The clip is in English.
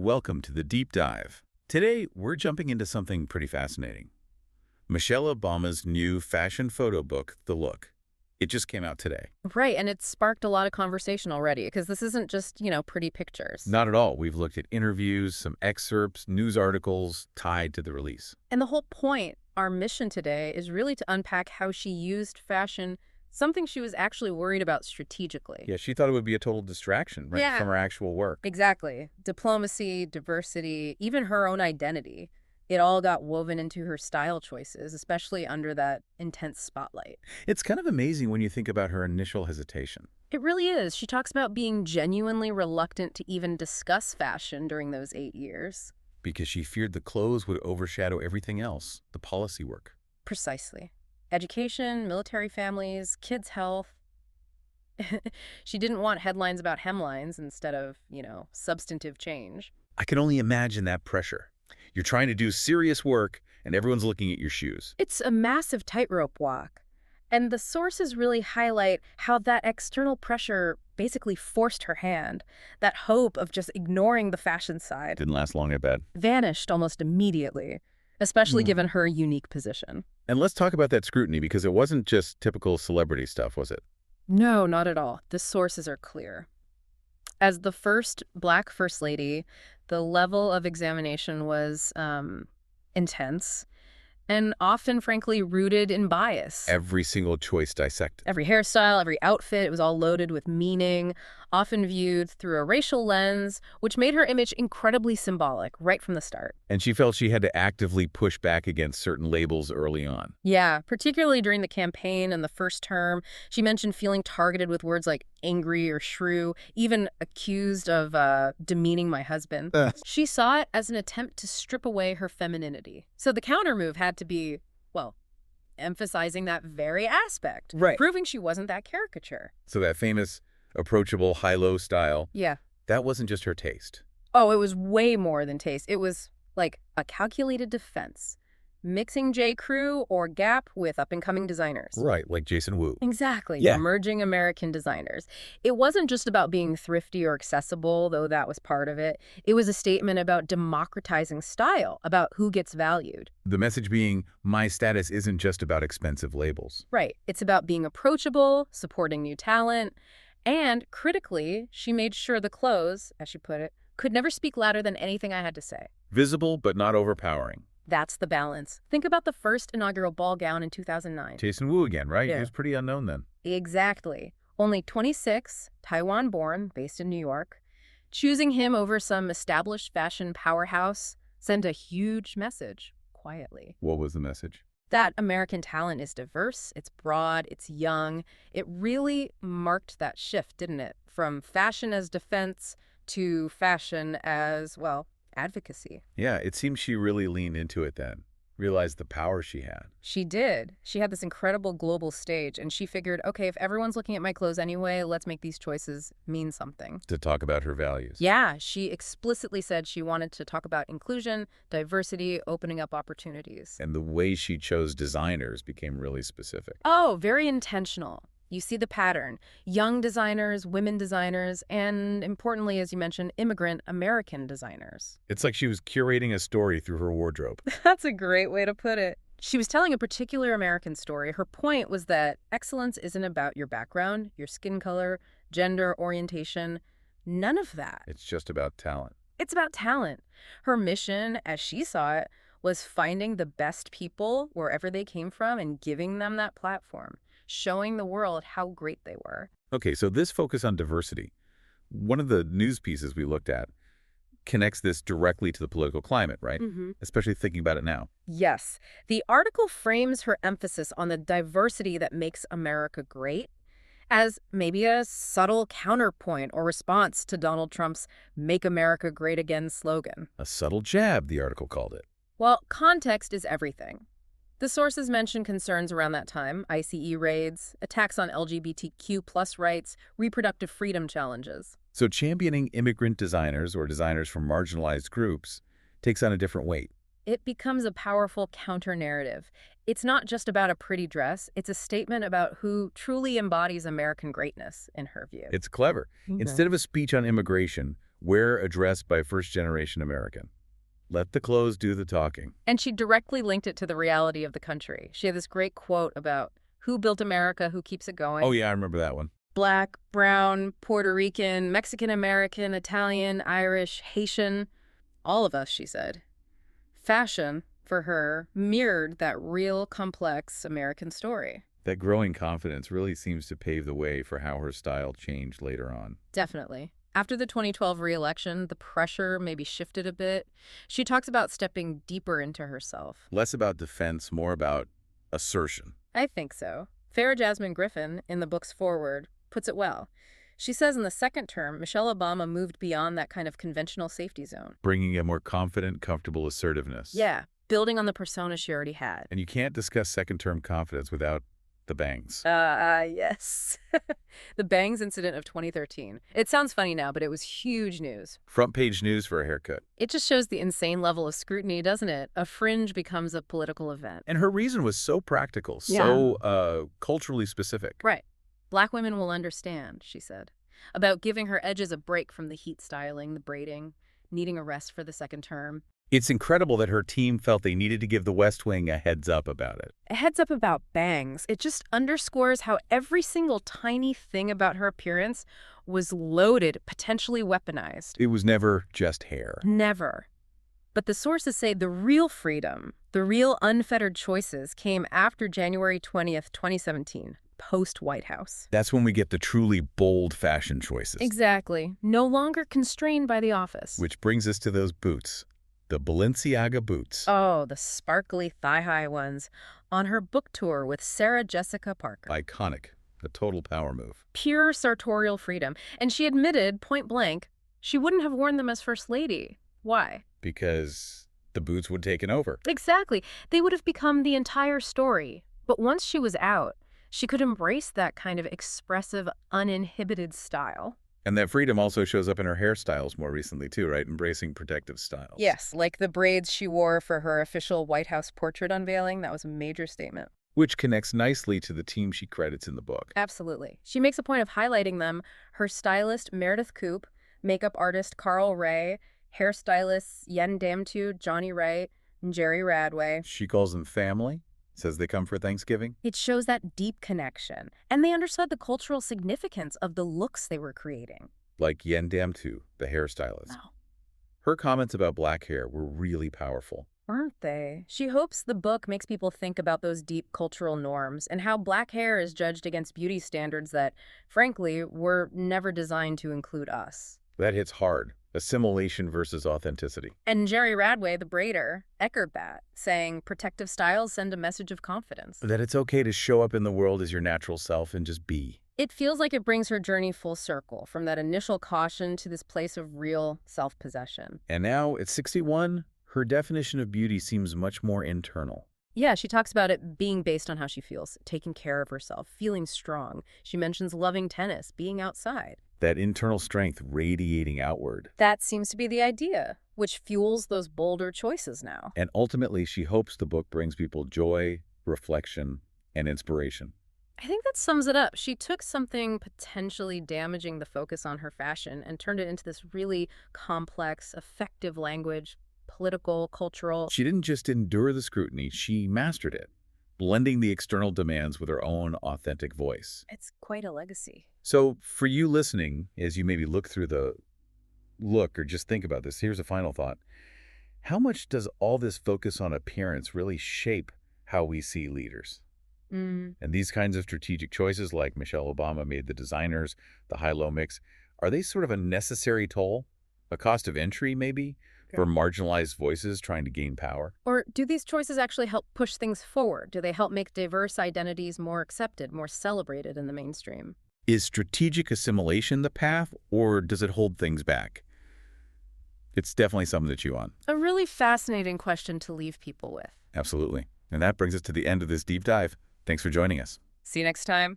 Welcome to the Deep Dive. Today, we're jumping into something pretty fascinating. Michelle Obama's new fashion photo book, The Look. It just came out today. Right, and it's sparked a lot of conversation already, because this isn't just, pretty pictures. Not at all. We've looked at interviews, some excerpts, news articles tied to the release. And the whole point, our mission today, is really to unpack how she used fashion, something she was actually worried about strategically. Yeah, she thought it would be a total distraction, right, Yeah. from her actual work. Exactly. Diplomacy, diversity, even her own identity. It all got woven into her style choices, especially under that intense spotlight. It's kind of amazing when you think about her initial hesitation. It really is. She talks about being genuinely reluctant to even discuss fashion during those 8 years. Because she feared the clothes would overshadow everything else, the policy work. Precisely. Education, military families, kids' health. She didn't want headlines about hemlines instead of, substantive change. I can only imagine that pressure. You're trying to do serious work, and everyone's looking at your shoes. It's a massive tightrope walk. And the sources really highlight how that external pressure basically forced her hand. That hope of just ignoring the fashion side Didn't last long, I bet. vanished almost immediately, especially given her unique position. And let's talk about that scrutiny, because it wasn't just typical celebrity stuff, was it? No, not at all. The sources are clear. As the first Black First Lady, the level of examination was intense and often, frankly, rooted in bias. Every single choice dissected. Every hairstyle, every outfit, it was all loaded with meaning, often viewed through a racial lens, which made her image incredibly symbolic right from the start. And she felt she had to actively push back against certain labels early on. Yeah, particularly during the campaign and the first term, she mentioned feeling targeted with words like angry or shrew, even accused of demeaning my husband. She saw it as an attempt to strip away her femininity. So the countermove had to be, well, emphasizing that very aspect, Right. proving she wasn't that caricature. So that famous, approachable, high-low style, Yeah. that wasn't just her taste. Oh, it was way more than taste. It was like a calculated defense, mixing J. Crew or Gap with up-and-coming designers. Right, like Jason Wu. Exactly. Yeah. Emerging American designers. It wasn't just about being thrifty or accessible, though that was part of it. It was a statement about democratizing style, about who gets valued. The message being, my status isn't just about expensive labels. Right. It's about being approachable, supporting new talent, and critically, she made sure the clothes, as she put it, could never speak louder than anything I had to say. Visible, but not overpowering. That's the balance. Think about the first inaugural ball gown in 2009. Jason Wu again, right? Yeah. He was pretty unknown then. Exactly. Only 26, Taiwan-born, based in New York. Choosing him over some established fashion powerhouse sent a huge message, quietly. What was the message? That American talent is diverse, it's broad, it's young. It really marked that shift, didn't it? From fashion as defense to fashion as, well, advocacy. Yeah, it seems she really leaned into it then, realized the power she had. She did. She had this incredible global stage, and she figured, okay, if everyone's looking at my clothes anyway, let's make these choices mean something. To talk about her values. Yeah, she explicitly said she wanted to talk about inclusion, diversity, opening up opportunities. And the way she chose designers became really specific. Oh, very intentional. You see the pattern. Young designers, women designers, and importantly, as you mentioned, immigrant American designers. It's like she was curating a story through her wardrobe. That's a great way to put it. She was telling a particular American story. Her point was that excellence isn't about your background, your skin color, gender, orientation, none of that. It's just about talent. It's about talent. Her mission, as she saw it, was finding the best people wherever they came from and giving them that platform, showing the world how great they were. Okay, so this focus on diversity, one of the news pieces we looked at, connects this directly to the political climate, right? Especially thinking about it now. Yes. The article frames her emphasis on the diversity that makes America great as maybe a subtle counterpoint or response to Donald Trump's Make America Great Again slogan. A subtle jab, the article called it. Well, context is everything. The sources mention concerns around that time, ICE raids, attacks on LGBTQ+ rights, reproductive freedom challenges. So championing immigrant designers or designers from marginalized groups takes on a different weight. It becomes a powerful counter-narrative. It's not just about a pretty dress, it's a statement about who truly embodies American greatness, in her view. It's clever. Instead of a speech on immigration, Wear a dress by first-generation American. Let the clothes do the talking. And she directly linked it to the reality of the country. She had this great quote about who built America, who keeps it going. Oh, yeah, I remember that one. Black, brown, Puerto Rican, Mexican-American, Italian, Irish, Haitian, all of us, she said. Fashion, for her, mirrored that real, complex American story. That growing confidence really seems to pave the way for how her style changed later on. Definitely. After the 2012 re-election, the pressure maybe shifted a bit. She talks about stepping deeper into herself. Less about defense, more about assertion. I think so. Farah Jasmine Griffin, in the book's foreword, puts it well. She says in the second term, Michelle Obama moved beyond that kind of conventional safety zone. Bringing a more confident, comfortable assertiveness. Yeah, building on the persona she already had. And you can't discuss second-term confidence without the bangs. Yes. The bangs incident of 2013. It sounds funny now, but it was huge news. Front-page news for a haircut. It just shows the insane level of scrutiny, doesn't it? A fringe becomes a political event. And her reason was so practical, so culturally specific. Right. Black women will understand, she said, about giving her edges a break from the heat styling, the braiding, needing a rest for the second term. It's incredible that her team felt they needed to give the West Wing a heads up about it. A heads up about bangs. It just underscores how every single tiny thing about her appearance was loaded, potentially weaponized. It was never just hair. Never. But the sources say the real freedom, the real unfettered choices came after January 20th, 2017, post-White House. That's when we get the truly bold fashion choices. Exactly. No longer constrained by the office. Which brings us to those boots. The Balenciaga boots. Oh, the sparkly thigh-high ones. On her book tour with Sarah Jessica Parker. Iconic. A total power move. Pure sartorial freedom. And she admitted, point blank, she wouldn't have worn them as First Lady. Why? Because the boots would have taken over. Exactly. They would have become the entire story. But once she was out, she could embrace that kind of expressive, uninhibited style. And that freedom also shows up in her hairstyles more recently, too, right? Embracing protective styles. Yes, like the braids she wore for her official White House portrait unveiling. That was a major statement. Which connects nicely to the team she credits in the book. Absolutely. She makes a point of highlighting them. Her stylist, Meredith Koop, makeup artist Carl Ray, hairstylists Yen Damtu, Johnny Wright, and Jerry Radway. She calls them family. Says they come for Thanksgiving. It shows that deep connection. And they understood the cultural significance of the looks they were creating. Like Yen Damtu, the hairstylist. Oh. Her comments about black hair were really powerful. Aren't they? She hopes the book makes people think about those deep cultural norms and how black hair is judged against beauty standards that, frankly, were never designed to include us. That hits hard. Assimilation versus authenticity. And Jerry Radway, the braider, echoed that, saying protective styles send a message of confidence. That it's okay to show up in the world as your natural self and just be. It feels like it brings her journey full circle, from that initial caution to this place of real self-possession. And now, at 61, her definition of beauty seems much more internal. Yeah, she talks about it being based on how she feels, taking care of herself, feeling strong. She mentions loving tennis, being outside. That internal strength radiating outward. That seems to be the idea, which fuels those bolder choices now. And ultimately, she hopes the book brings people joy, reflection, and inspiration. I think that sums it up. She took something potentially damaging the focus on her fashion and turned it into this really complex, effective language, political, cultural. She didn't just endure the scrutiny, she mastered it, blending the external demands with her own authentic voice. It's quite a legacy. So for you listening, as you maybe look through the look or just think about this, here's a final thought. How much does all this focus on appearance really shape how we see leaders? And these kinds of strategic choices, like Michelle Obama made the designers, the high-low mix, are they sort of a necessary toll? A cost of entry, maybe, for marginalized voices trying to gain power? Or do these choices actually help push things forward? Do they help make diverse identities more accepted, more celebrated in the mainstream? Is strategic assimilation the path, or does it hold things back? It's definitely something to chew on. A really fascinating question to leave people with. Absolutely. And that brings us to the end of this deep dive. Thanks for joining us. See you next time.